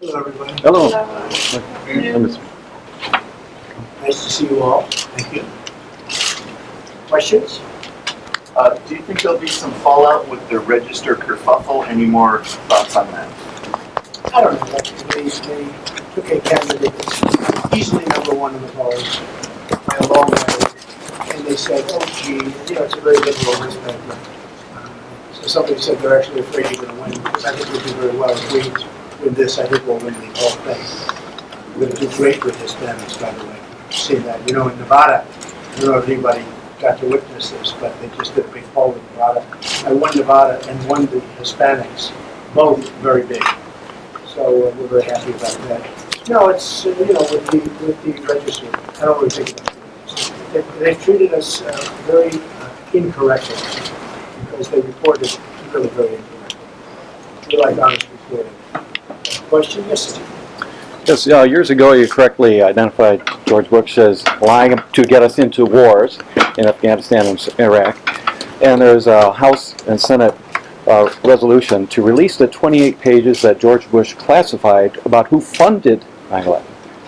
Hello, everybody. Hello. Nice to see you all. Thank you. Questions? Do you think there'll be some fallout with the register kerfuffle? Any more thoughts on that? I don't know. They took a candidate that's easily number one in the polls by a long way, and they said, oh, gee, it's a very liberal risk factor. So somebody said they're actually afraid you're going to win, because I think we'll do very well. If we win this, I think we'll win the whole thing. We're going to do great with Hispanics, by the way. I've seen that. In Nevada, I don't know if anybody got to witness this, but they just did a big poll in Nevada. I won Nevada and won the Hispanics, both very big. So we're very happy about that. No, it's, with the register, I don't really think about it. They treated us very incorrectly because they reported really very incorrectly. We like honest reporting. Question? Yes, sir. Yes, years ago you correctly identified George Bush as lying to get us into wars in Afghanistan and Iraq. And there's a House and Senate resolution to release the 28 pages that George Bush classified about who funded 9/11.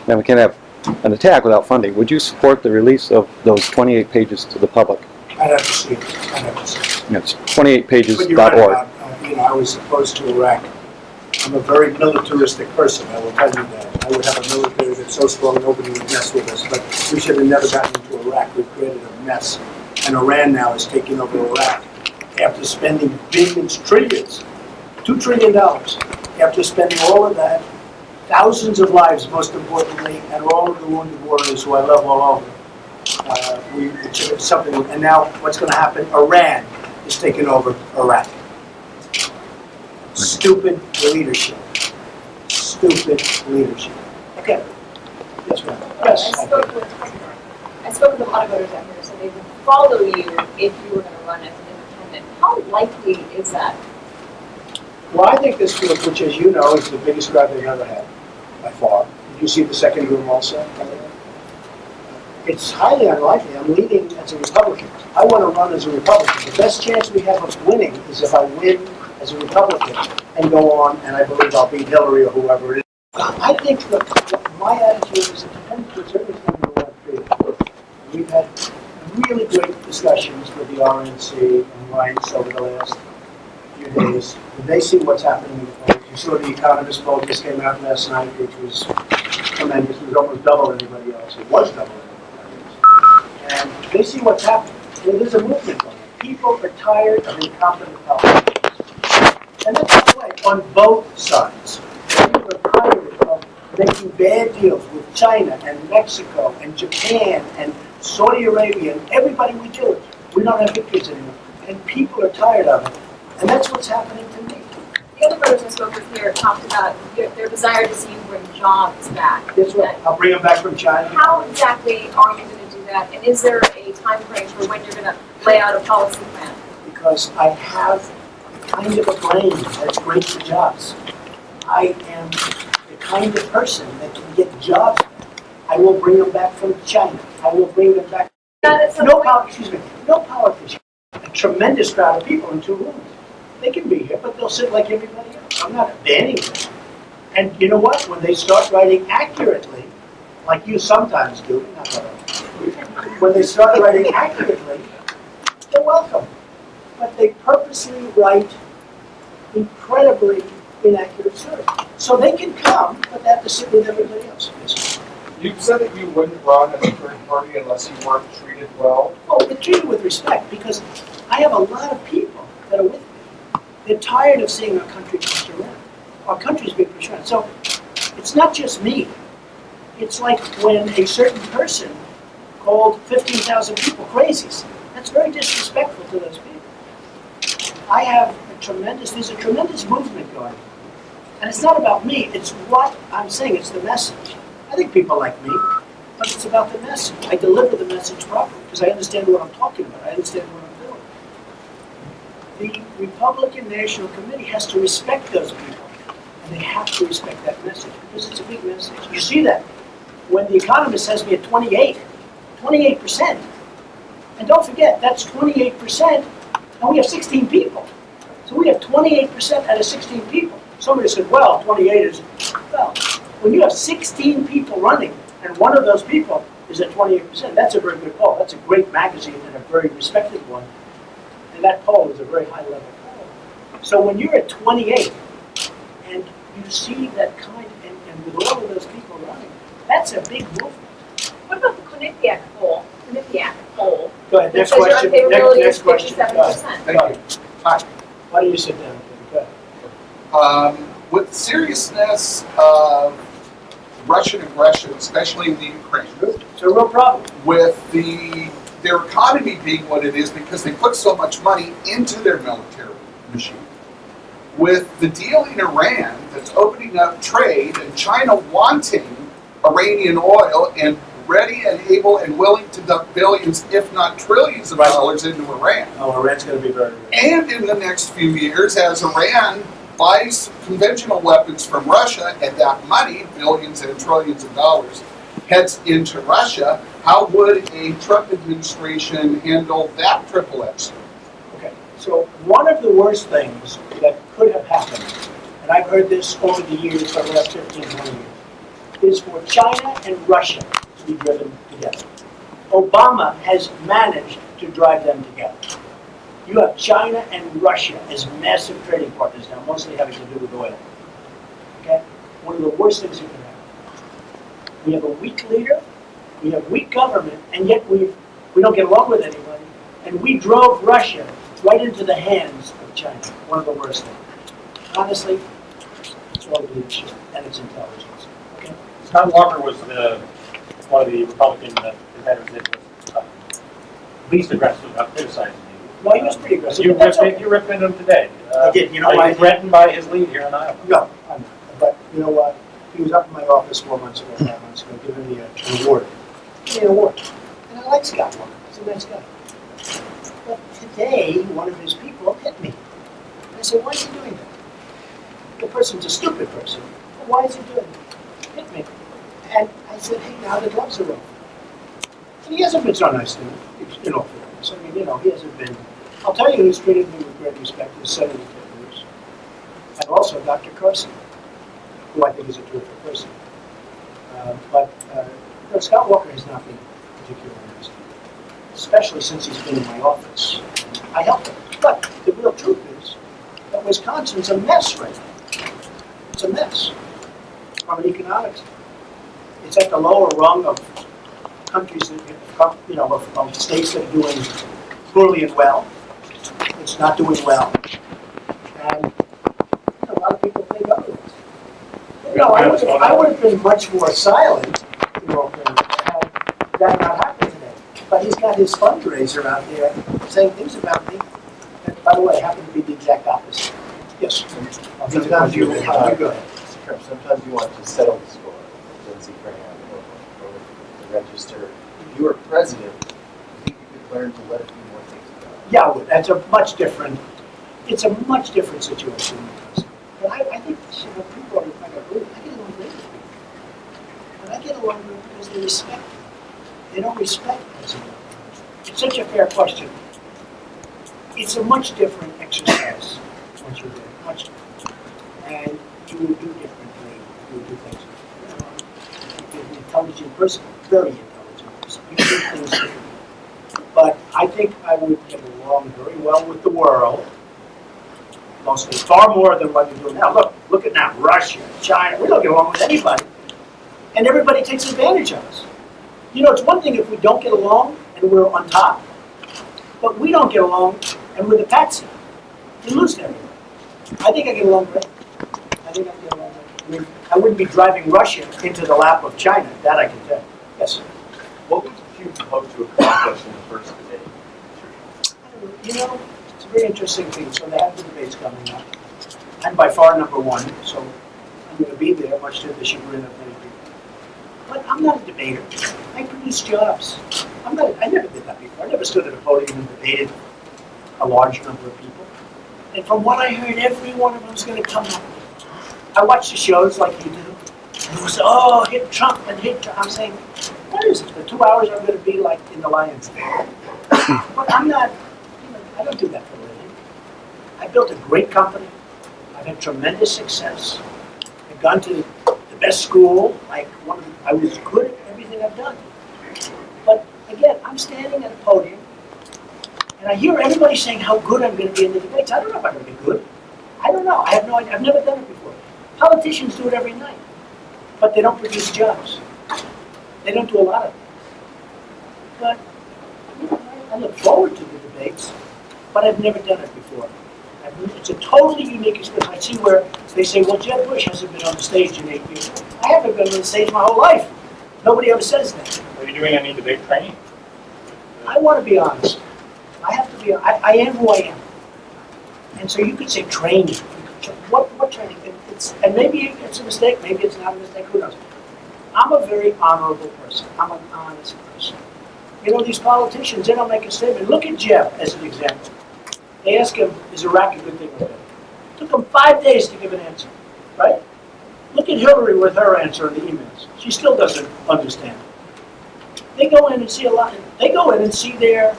Now we can't have an attack without funding. Would you support the release of those 28 pages to the public? I'd have to see it. It's 28pages.org. But you're right about, I was opposed to Iraq. I'm a very militaristic person, I will tell you that. I would have a military that's so strong nobody would mess with us, but we should have never gotten into Iraq. We've created a mess. And Iran now is taking over Iraq after spending billions, trillions, $2 trillion, after spending all of that, thousands of lives, most importantly, and all of the wounded warriors who I love all over. It should have something, and now what's going to happen? Iran is taking over Iraq. Stupid leadership. Stupid leadership. Okay. Yes, ma'am. Yes. I spoke with a lot of voters out here, so they would follow you if you were going to run as an independent. How likely is that? Well, I think this group, which as you know, is the biggest crowd they've ever had, by far. Did you see the second room also? It's highly unlikely. I'm leading as a Republican. I want to run as a Republican. The best chance we have of winning is if I win as a Republican and go on, and I believe I'll beat Hillary or whoever it is. I think my attitude is independent conservative number one period. We've had really great discussions with the RNC and rights over the last few days. They see what's happening in the polls. You saw the Economist poll just came out last night, which was tremendous. It was almost double anybody else. It was double anybody else. And they see what's happening. There's a movement going on. People are tired of incompetent politicians. And that's, by the way, on both sides. People are tired of making bad deals with China and Mexico and Japan and Saudi Arabia and everybody we do. We don't have victories anymore. And people are tired of it. And that's what's happening to me. The other voters I spoke with here talked about their desire to see you bring jobs back. That's right. I'll bring them back from China. How exactly are you going to do that? And is there a time frame for when you're going to lay out a policy plan? Because I have kind of a brain that's great for jobs. I am the kind of person that can get jobs back. I will bring them back from China. I will bring them back. No politician. A tremendous crowd of people in 2 rooms. They can be here, but they'll sit like everybody else. I'm not banning them. And you know what? When they start writing accurately, like you sometimes do, not that often, when they start writing accurately, they're welcome. But they purposely write incredibly inaccurate stories. So they can come, but they have to sit with everybody else. Yes. You said that you wouldn't run as a third party unless you weren't treated well. Well, we're treated with respect because I have a lot of people that are with me. They're tired of seeing our country pushed around. Our country's being pushed around. So it's not just me. It's like when a certain person called 15,000 people crazies. That's very disrespectful to those people. I have there's a tremendous movement going on. And it's not about me, it's what I'm saying, it's the message. I think people like me, but it's about the message. I deliver the message properly because I understand what I'm talking about. I understand what I'm doing. The Republican National Committee has to respect those people, and they have to respect that message because it's a big message. You see that when the Economist has me at 28%. And don't forget, that's 28%, and we have 16 people. So we have 28% out of 16 people. Somebody said, well, 28 is, well, when you have 16 people running, and one of those people is at 28%, that's a very good poll. That's a great magazine and a very respected one. And that poll is a very high level poll. So when you're at 28, and you see that kind, and with all of those people running, that's a big movement. What about the Quinnipiac poll? Quinnipiac poll. Go ahead, That next says your question. unfavorability Next is question. Go ahead. 57%. Thank you. Hi. Why don't you sit down? Go ahead. With the seriousness of Russian aggression, especially in the Ukraine, It's a real problem. with their economy being what it is because they put so much money into their military machine, with the deal in Iran that's opening up trade and China wanting Iranian oil and ready and able and willing to dump billions, if not trillions of dollars into Iran. Oh, Iran's going to be very rich. And in the next few years, as Iran buys conventional weapons from Russia, and that money, billions and trillions of dollars, heads into Russia, how would a Trump administration handle that triple X? Okay, so one of the worst things that could have happened, and I've heard this over the years, for the last 15, 20 years, is for China and Russia to be driven together. Obama has managed to drive them together. You have China and Russia as massive trading partners now, mostly having to do with oil. Okay? One of the worst things that can happen. We have a weak leader, we have weak government, and yet we don't get along with anybody. And we drove Russia right into the hands of China. One of the worst things. Honestly, it's all leadership and its intelligence. Okay? Tom Walker was one of the Republican competitors that was least aggressive about criticizing you. Well, he was pretty aggressive. You but that's ripped into him today. I did. You know Are why I you did? threatened by his lead here in Iowa? No, I'm not. But you know what? He was up in my office 4 months ago, 5 months ago, giving me an award. Give me an award. And I like Scott Walker. He's a nice guy. But today, one of his people hit me. And I said, why is he doing that? The person's a stupid person. But why is he doing it? Hit me. And I said, hey, now the gloves are off. And he hasn't been so nice to me, in all fairness. I mean, you know, he hasn't been. I'll tell you who's treated me with great respect is Senator Cruz. And also Dr. Carson, who I think is a terrific person. But Scott Walker has not been particularly nice to me, especially since he's been in my office. I helped him. But the real truth is that Wisconsin's a mess right now. It's a mess from an economics. It's at the lower rung of countries that, you know, of states that are doing poorly and well. It's not doing well. And a lot of people think otherwise. You know, I would have been much more silent, you know, had that not happened today. But he's got his fundraiser out there saying things about me that, by the way, happen to be the exact opposite. Yes. Sometimes you go ahead. sometimes you want to settle the score, Lindsey Graham, or the register. If you were president, I think you could learn to let a few more things go. Yeah, that's a much different. It's a much different situation. But I think you know, people are kind of rude. I get along great with people, but I get along with them because they respect me. They don't respect us. It's such a fair question. It's a much different exercise once you're there, much different, and you will do differently. You will do things. You're an intelligent person, very intelligent person. You do things differently. But I think I would get along very well with the world, mostly far more than what we do now. Look at now, Russia, China. We don't get along with anybody, and everybody takes advantage of us. You know, it's one thing if we don't get along and we're on top, but we don't get along and we're the patsy. You lose to everybody. I think I get along great. I think I get along great. I mean, I wouldn't be driving Russia into the lap of China. That I can tell you. Yes. What would you hope to accomplish in the first debate? You know, it's a very interesting thing. So they have the debates coming up. I'm by far number one, so I'm going to be there, much to the chagrin of many people. But I'm not a debater. I produce jobs. I never did that before. I never stood at a podium and debated a large number of people. And from what I heard, every one of them is going to come up. I watch the shows like you do. And they'll say, oh, hit Trump and hit Trump. I'm saying, what is it? For 2 hours I'm going to be like in the lion's den. But I'm not, you know, I don't do that for a living. I built a great company. I I've had tremendous success. I've gone to the best school, I was good at everything I've done. But again, I'm standing at a podium, and I hear everybody saying how good I'm going to be in the debates. I don't know if I'm going to be good. I don't know. I have no idea. I've never done it before. Politicians do it every night, but they don't produce jobs. They don't do a lot of it. But you know, I look forward to the debates, but I've never done it before. It's a totally unique experience. I see where they say, well, Jeb Bush hasn't been on the stage in 8 years. I haven't been on the stage my whole life. Nobody ever says that. Are you doing any debate training? I want to be honest. I have to be. I am who I am. And so you could say training. What training? And maybe it's a mistake. Maybe it's not a mistake. Who knows? I'm a very honorable person. I'm an honest person. You know, these politicians, they don't make a statement. Look at Jeff as an example. They ask him, is Iraq a good thing or bad? It took him 5 days to give an answer, right? Look at Hillary with her answer in the emails. She still doesn't understand. They go in and see a lot. They go in and see their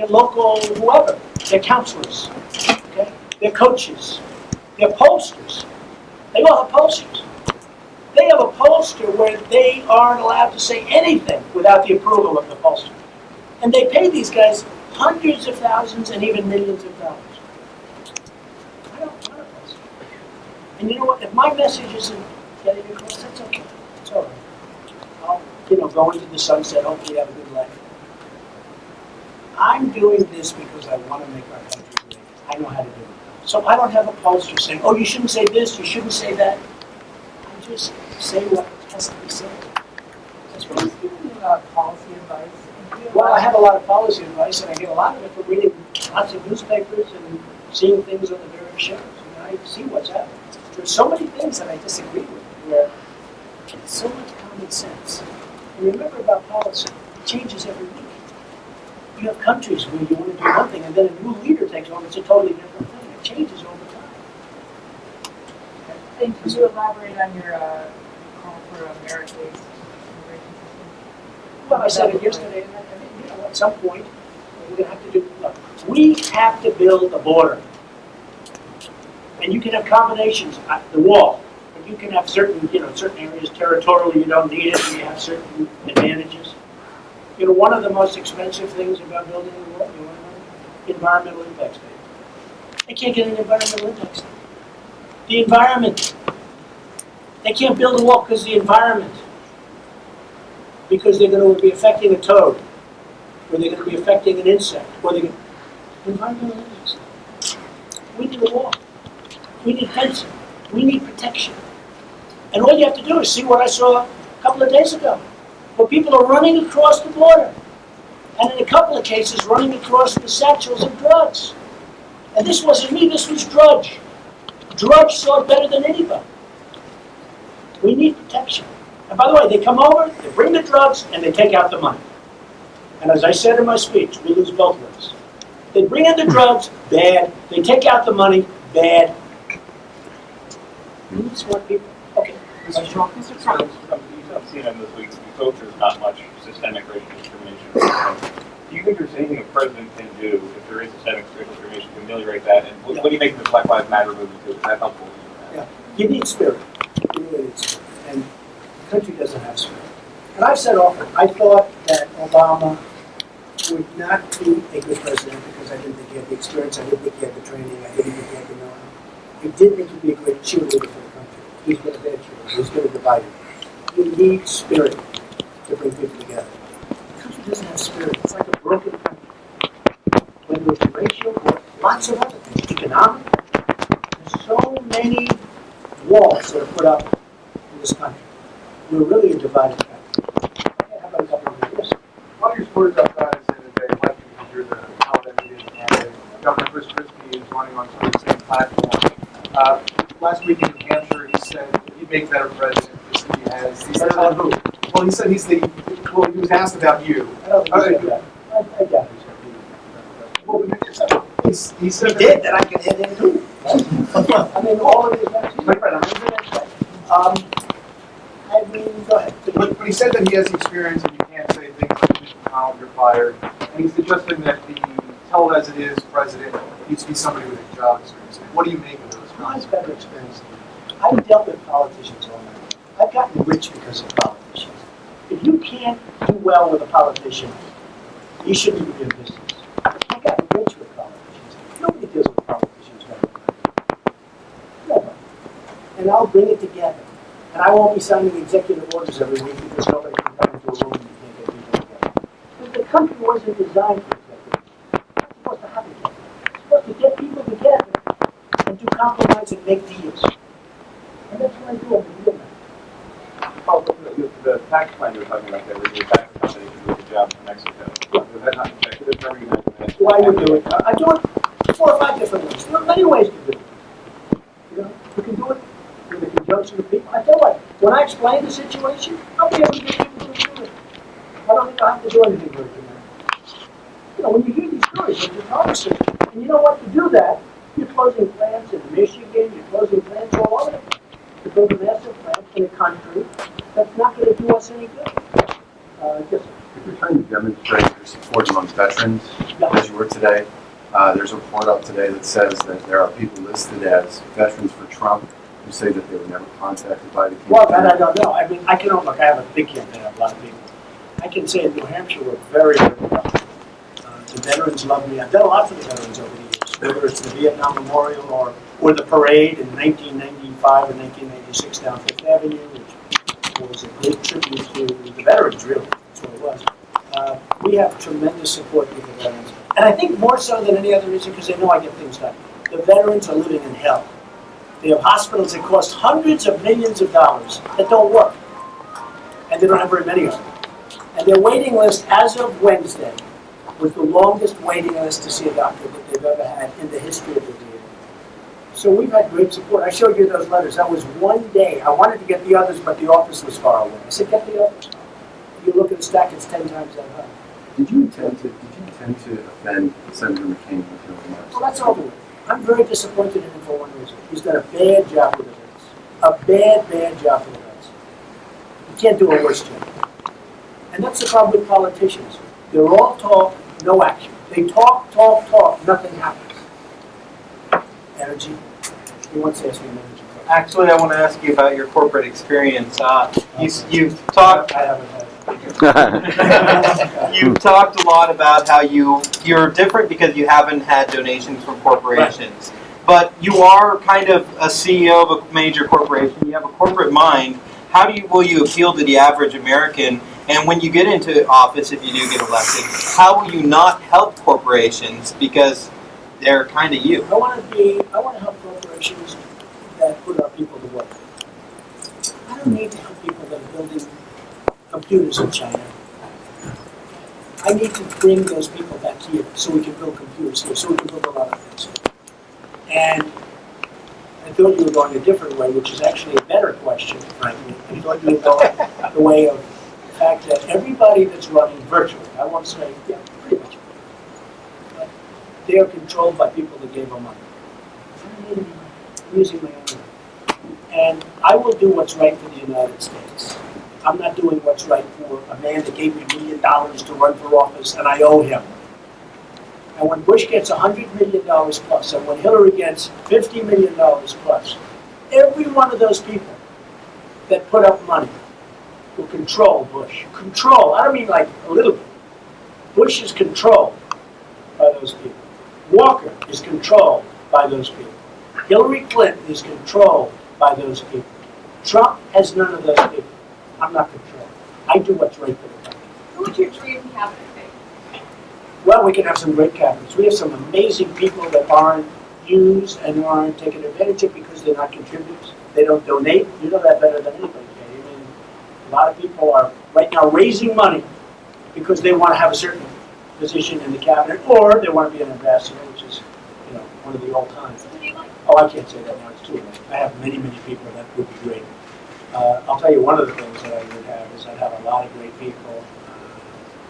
local whoever, their counselors, okay, their coaches, their pollsters. They all have posters. They have a pollster where they aren't allowed to say anything without the approval of the pollster. And they pay these guys hundreds of thousands and even millions of dollars. I don't want a pollster. And you know what? If my message isn't getting across, that's okay. It's all right. I'll, go into the sunset, hopefully have a good life. I'm doing this because I want to make our country great. I know how to do it. So I don't have a pollster saying, oh, you shouldn't say this, you shouldn't say that. I just say what has to be said. That's what I'm Who's giving you policy advice? Well, I have a lot of policy advice, and I get a lot of it from reading lots of newspapers and seeing things on the various shows. I see what's happening. There's so many things that I disagree with, where it's so much common sense. And remember about policy, it changes every week. You have countries where you want to do one thing, and then a new leader takes on, it's a totally different thing. It changes over time. And could you elaborate on your call for a merit-based immigration system? Well, I said it yesterday, and at some point, we're going to have to do, look, we have to build a border. And you can have combinations at the wall. And you can have certain areas territorially you don't need it, and you have certain advantages. One of the most expensive things about building a wall, environmental impact statement. They can't get an environmental impact statement. The environment. They can't build a wall because of the environment. Because they're going to be affecting a toad, or they're going to be affecting an insect, or they're going to... Environmental impact statement. We need a wall. We need fencing. We need protection. And all you have to do is see what I saw a couple of days ago, where people are running across the border, and in a couple of cases running across the satchels of drugs. And this wasn't me, this was Drudge. Drudge saw it better than anybody. We need protection. And by the way, they come over, they bring the drugs, and they take out the money. And as I said in my speech, we lose both ways. They bring in the drugs, bad. They take out the money, bad. We need smart people. Okay. Mr. Trump, you've seen in this week's vote, there's not much systemic racial discrimination. Do you think there's anything a president can do if there is systemic racial discrimination to ameliorate that? And what do you make of the Black Lives Matter movement too? Is that helpful? Yeah. You need spirit. You really need spirit. And the country doesn't have spirit. And I've said often, I thought that Obama would not be a good president because I didn't think he had the experience, I didn't think he had the training, I didn't think he had the know-how. I did think he'd be a great cheerleader for the country. He's been a bad cheerleader. He's been a divider. You need spirit to bring people together. The country doesn't have spirit. It's like a broken country. Whether it's racial or lots of other things, economic. There's so many walls that are put up in this country. We're really a divided country. How about a couple of years? One of your stories about that is that they like you because you're the talented candidate. Governor Chris Christie is running on sort of the same platform. Last week in New Hampshire, he said he'd make better president because he has. He said, well, he said he's the. Well, he was asked about you. I don't think he said that. I doubt he's going to be. Well, he said He did, that I can add in too. I mean, all of these guys. My friend, I mean, go ahead. but he said that he has experience and you can't say things like Mitch McConnell, you're fired. And he's suggesting that the tell it as it is president needs to be somebody with a job experience. What do you make of those Mine's better experience. I've dealt with politicians all my life. I've gotten rich because of politicians. If you can't do well with a politician, you shouldn't even be in business. I've gotten rich with politicians. Nobody deals with politicians better than I do. Never. And I'll bring it together. And I won't be signing executive orders every week because nobody can come into a room and you can't get people together. Because the country wasn't designed for executives. It's not supposed to have executives. It's supposed to get people together and do compromise and make deals. And that's what I do every deal now. Paul, the tax plan you're talking about there, with your tax company to do the job in Mexico, is that not executive? How are you going to Why would do it? I do it 4 or 5 different ways. There are many ways to do it. You know, you can do it in the conjunction of people. I tell you what, when I explain the situation, I'll be able to get people to do it. I don't think I have to do anything very dramatic. You know, when you hear these stories, when you're talking, and you know what, to do that, you're closing plants in Michigan, you're closing plants all over. To build a massive plant in a country that's not going to do us any good. Yes, sir. If you're trying to demonstrate your support among veterans, as you were today, there's a report out today that says that there are people listed as veterans for Trump who say that they were never contacted by the campaign. Well, that I don't know. I mean, I can look. I have a big campaign. I have a lot of people. I can say in New Hampshire we're very, very well. The veterans love me. I've done a lot for the veterans over the years, whether it's the Vietnam Memorial or the parade in 1995 and 1996 down Fifth Avenue, which was a great tribute to the veterans, really. That's what it was. We have tremendous support with the veterans. And I think more so than any other reason, because they know I get things done. The veterans are living in hell. They have hospitals that cost hundreds of millions of dollars that don't work. And they don't have very many of them. And their waiting list, as of Wednesday, was the longest waiting list to see a doctor that they've ever had in the history of the VA. So we've had great support. I showed you those letters. That was one day. I wanted to get the others, but the office was far away. I said, get the others. If you look at the stack, it's 10 times that high. Did you intend to offend Senator McCain with your remarks? Well, that's over with. I'm very disappointed in him for one reason. He's done a bad job with the vets. A bad job for the vets. You can't do a worse job. And that's the problem with politicians. They're all talk, no action. They talk, nothing happens. Energy. He wants to ask me an energy question. Actually, I want to ask you about your corporate experience. You've talked. I haven't had it. You've talked a lot about how you're different because you haven't had donations from corporations. Right. But you are kind of a CEO of a major corporation. You have a corporate mind. How will you appeal to the average American? And when you get into office, if you do get elected, how will you not help corporations because they're kind of you? I want to help corporations that put our people to work. I don't need to help people that are building computers in China. I need to bring those people back here so we can build computers here, so we can build a lot of things here. And I thought you were going a different way, which is actually a better question, frankly. I thought you were going the way of the fact that everybody that's running virtually, I won't say, yeah, pretty much, but they are controlled by people that gave them money. I'm using my own money. And I will do what's right for the United States. I'm not doing what's right for a man that gave me $1 million to run for office, and I owe him. And when Bush gets $100 million plus, and when Hillary gets $50 million plus, every one of those people that put up money will control Bush. Control, I don't mean like a little bit. Bush is controlled by those people. Walker is controlled by those people. Hillary Clinton is controlled by those people. Trump has none of those people. I'm not controlled. I do what's right for the country. Who would your dream cabinet be? Well, we can have some great cabinets. We have some amazing people that aren't used and aren't taken advantage of because they're not contributors. They don't donate. You know that better than anybody. I mean, a lot of people are right now raising money because they want to have a certain position in the cabinet, or they want to be an ambassador, which is, you know, one of the old times. Oh, I can't say that now. It's too late. I have many people that would be great. I'll tell you one of the things that I would have is I'd have a lot of great people.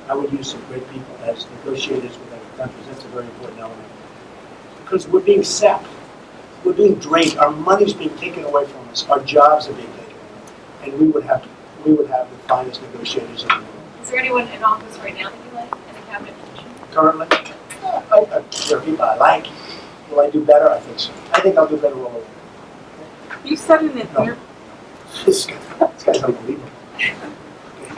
I would use some great people as negotiators with other countries. That's a very important element. Because we're being sapped. We're being drained. Our money's being taken away from us. Our jobs are being taken away. And we would have the finest negotiators in the world. Is there anyone in office right now that you like in a cabinet position? Currently, there are people I like. Will I do better? I think so. I think I'll do better all over. You said in an No. interview. This guy's unbelievable.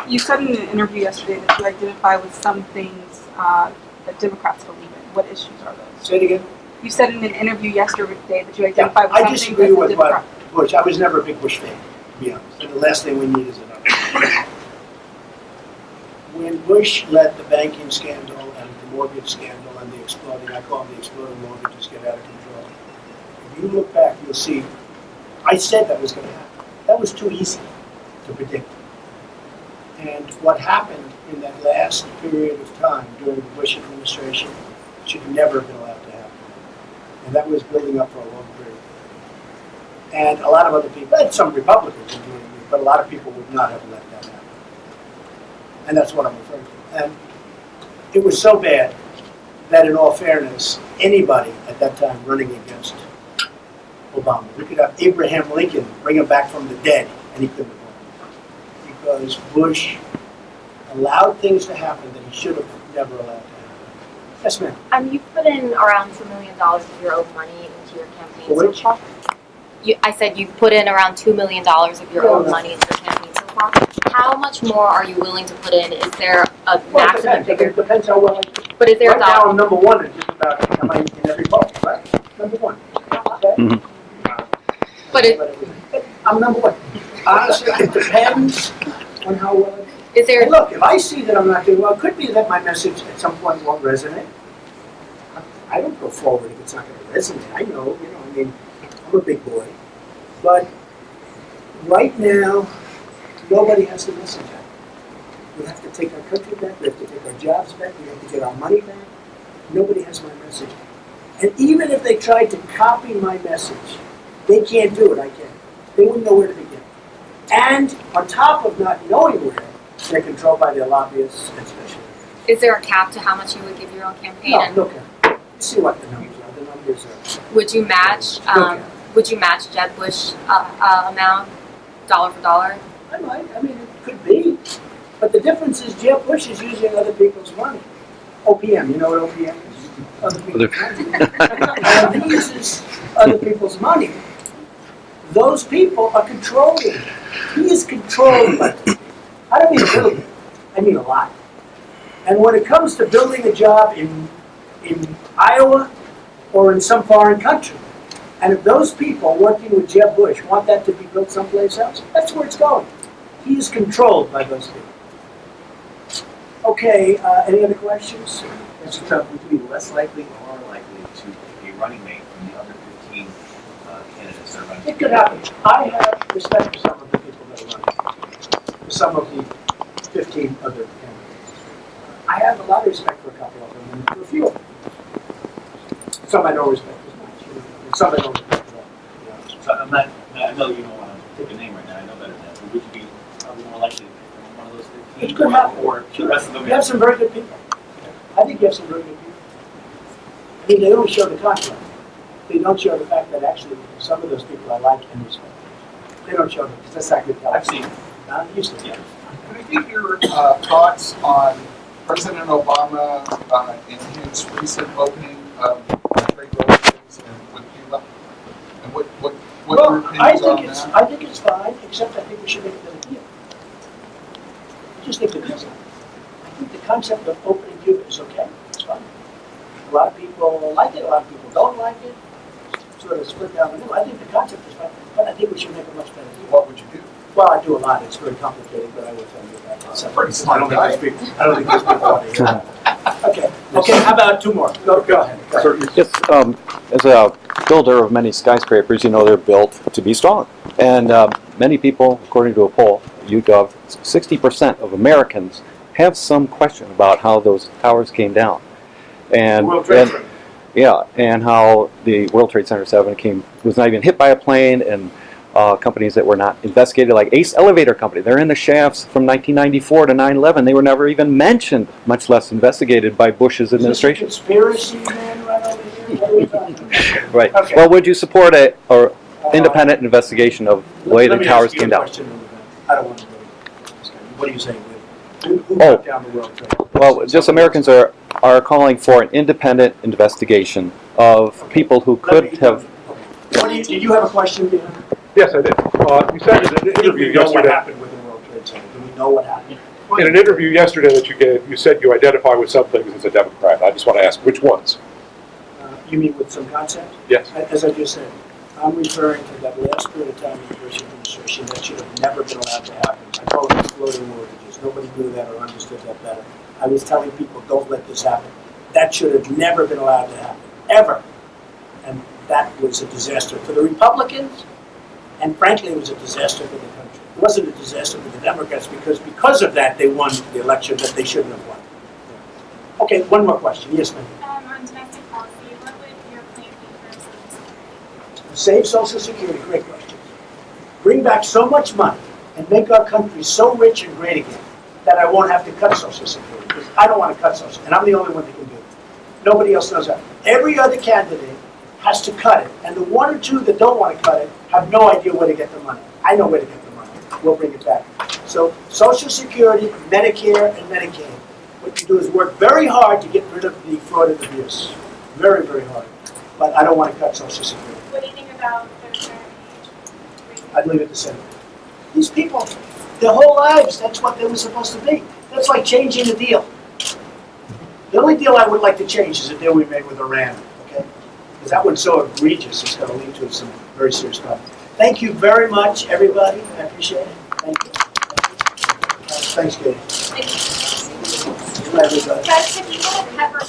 You said in an interview yesterday that you identify with some things that Democrats believe in. What issues are those? Say it again. You said in an interview yesterday that you Yeah, identify with I some things disagree that the with Democrats. what Bush. I was never a big Bush fan, to be honest. And the last thing we need is another. When Bush let the banking scandal and the mortgage scandal and the exploding, I call them the exploding mortgages, get out of control. If you look back, you'll see, I said that was going to happen. That was too easy to predict. And what happened in that last period of time during the Bush administration should never have been allowed to happen. And that was building up for a long period. And a lot of other people, and some Republicans including me, but a lot of people would not have let that happen. And that's what I'm referring to. And it was so bad that in all fairness, anybody at that time running against Obama, we could have Abraham Lincoln bring him back from the dead, and he couldn't have won. Because Bush allowed things to happen that he should have never allowed to happen. Yes, ma'am. You put in around $2 million of your own money into your campaign so Which? far. I said you put in around $2 million of your own money into your campaign so far. How much more are you willing to put in? Is there a Well, maximum figure? It depends how well I do. But is there Right a now, dollar? I'm number one in just about, am I in every poll, right? Number one. Okay? But I'm number one. Honestly, it depends on how well I do. is there? And look, if I see that I'm not doing well, it could be that my message at some point won't resonate. I don't go forward if it's not going to resonate. I know, I mean, I'm a big boy. But right now, nobody has the message out. We have to take our country back. We have to take our jobs back. We have to get our money back. Nobody has my message. And even if they tried to copy my message, they can't do it. I can. They wouldn't know where to begin. And on top of not knowing where, they're controlled by their lobbyists and special interests. Is there a cap to how much you would give your own campaign? No, And look at it. You see what the numbers are. The numbers are. would you match? Okay. Would you match Jeb Bush amount, dollar for dollar? I might. I mean, it could be. But the difference is Jeb Bush is using other people's money. OPM, you know what OPM is? Other people's money. And he uses other people's money. Those people are controlling. He is controlled by them. I don't mean a little bit. I mean a lot. And when it comes to building a job in Iowa or in some foreign country, and if those people working with Jeb Bush want that to be built someplace else, that's where it's going. He is controlled by those people. Okay, any other questions? Mr. Trump, would you be less likely or more likely to be a running mate from the other 15 candidates that are running? It could happen. I have respect for some of the people that are running. For some of the 15 other candidates. I have a lot of respect for a couple of them and for a few of them. Some I don't respect as much. And some I don't respect at all. So I'm not, I know you don't want to pick a name right now, I know better than that, but would you be probably more likely than one of those 15? It could happen. Or the rest of them? You have some very good people. I think you have some very good people. I mean, they only show the contract. They don't show the fact that actually some of those people I like and respect. They don't show them because that's not good I've television. seen it. Used to. Yeah. Can I get your thoughts on President Obama in his recent opening of trade relations with Cuba? And what Well, your opinions on that? I think it's fine, except I think we should make it a deal. I just think the deal's not. I think the concept of opening Cuba is okay. It's fine. A lot of people like it. A lot of people don't like it. Sort of split down the middle. I think the concept is fine, but I think we should make a much better deal. What would you do? Well, I do a lot. It's very complicated, but I will tell you that. It's Pretty smart I don't think those people want to hear that. Okay. Okay. How about two more? Go ahead. Go ahead. Yes, as a builder of many skyscrapers, they're built to be strong. And many people, according to a poll, YouGov, 60% of Americans have some question about how those towers came down. And, World Trade Center. yeah, and how the World Trade Center 7 was not even hit by a plane, and companies that were not investigated, like Ace Elevator Company. They're in the shafts from 1994 to 9/11. They were never even mentioned, much less investigated by Bush's administration. Is this a conspiracy man right over here? What are we talking about? Right. Okay. Well, would you support a independent investigation of the way the towers came down? I don't want to go. What are you saying? Who Oh. took down the World Trade? Well, just Americans are are calling for an independent investigation of people who could have. What did you have a question, Dan? Yes, I did. You said in an interview We know what yesterday. happened with the World Trade Center. Do we know what happened? In an interview yesterday that you gave, you said you identify with some things as a Democrat. I just want to ask, which ones? You mean with some concept? Yes. As I just said, I'm referring to that last period of time in the Bush administration that should have never been allowed to happen. I call them exploding mortgages. Nobody knew that or understood that better. I was telling people, don't let this happen. That should have never been allowed to happen, ever. And that was a disaster for the Republicans, and frankly, it was a disaster for the country. It wasn't a disaster for the Democrats because of that, they won the election that they shouldn't have won. Okay, one more question. Yes, ma'am. On domestic policy, what would your plan be for Social Security? Save Social Security, great question. Bring back so much money and make our country so rich and great again that I won't have to cut Social Security, because I don't want to cut Social, and I'm the only one that can do it. Nobody else knows that. Every other candidate has to cut it, and the one or two that don't want to cut it have no idea where to get the money. I know where to get the money. We'll bring it back. So Social Security, Medicare, and Medicaid, what you do is work very hard to get rid of the fraud and abuse. Very, very hard. But I don't want to cut Social Security. What do you think about the retirement age? I'd leave it the same. These people, their whole lives, that's what they were supposed to be. That's like changing the deal. The only deal I would like to change is the deal we made with Iran, okay? Because that one's so egregious, it's going to lead to some very serious problems. Thank you very much, everybody. I appreciate it. Thank you. Thanks, Katie. Thank you. Good night, everybody. Guys, if you want to cover